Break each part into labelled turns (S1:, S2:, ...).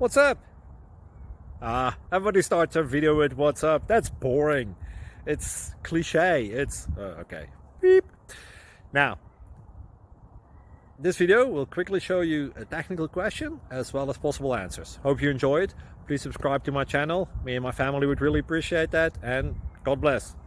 S1: What's up? Everybody starts their video with what's up. That's boring. It's cliche. It's okay. Beep. Now, this video will quickly show you a technical question as well as possible answers. Hope you enjoy it. Please subscribe to my channel. Me and my family would really appreciate that, and God bless.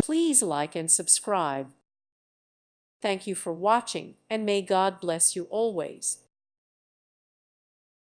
S2: Please like and subscribe. Thank you for watching, and may God bless you always.